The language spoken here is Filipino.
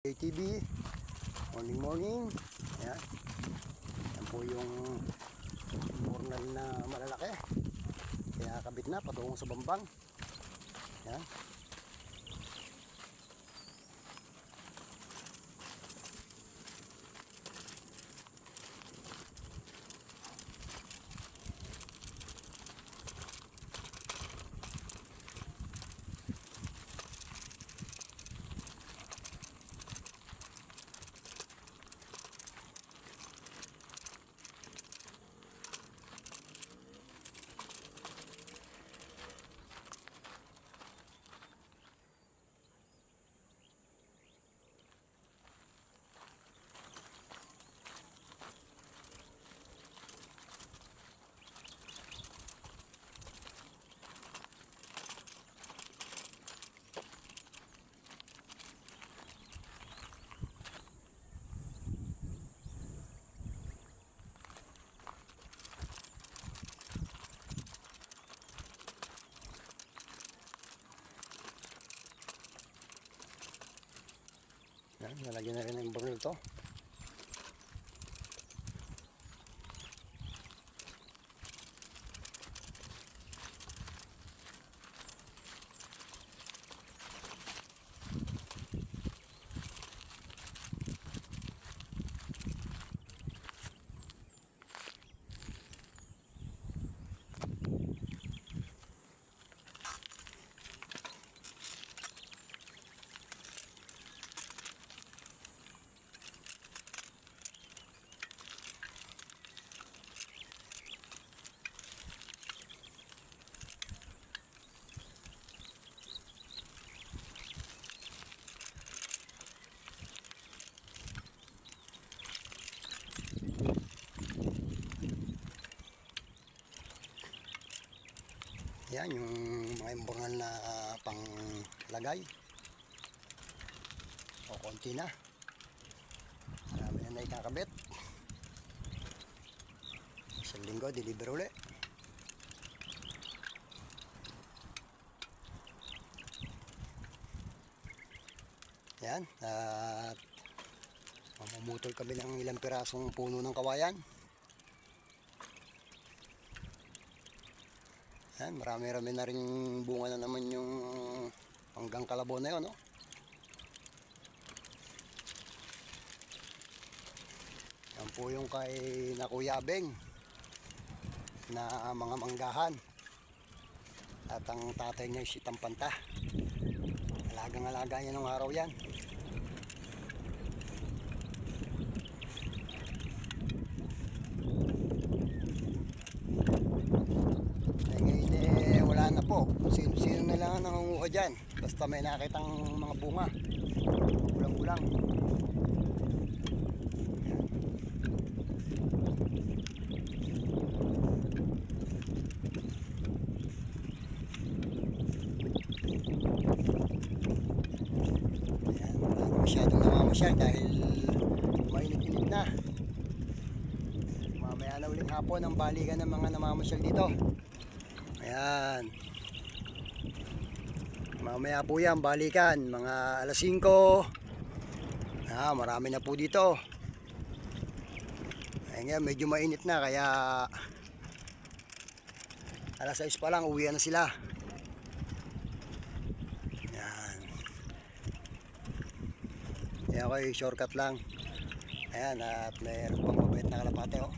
ATV, morning morning. Ayan. Yan po yung journal na malalaki. Kaya kabit na patungong sa Bambang. Ayan. Yan, nalagyan na rin ng baril to. Yan yung mga imbornal na panglagay. O konti na. Marami na ikakabit. Isang linggo, deliver ulit. Yan. At mamumutol kami ng ilang pirasong puno ng kawayan. Yan, marami-rami na rin bunga na naman yung hanggang kalabaw na yun, no? Yan po yung kay na Kuya Abeng na mga manggahan. At ang tatay niya si Tampanta. Alagang-alaga niya nung araw yan. Na po, sino na lang ang nangunguha dyan basta may nakitang mga bunga ulang-ulang. Ayan, wala na masyadong namamasyal dahil mainit-init na. Mamaya na uling hapon ang balikan ng mga namamasyal dito. Ayan. Mamaya po yan, balikan. Mga alas 5. Marami na po dito. Ayan, medyo mainit na kaya alas 6 pa lang, uwi na sila. Ayan. Ayan, okay, shortcut lang. Ayan, at mayroon pang mabait na kalapate, oh.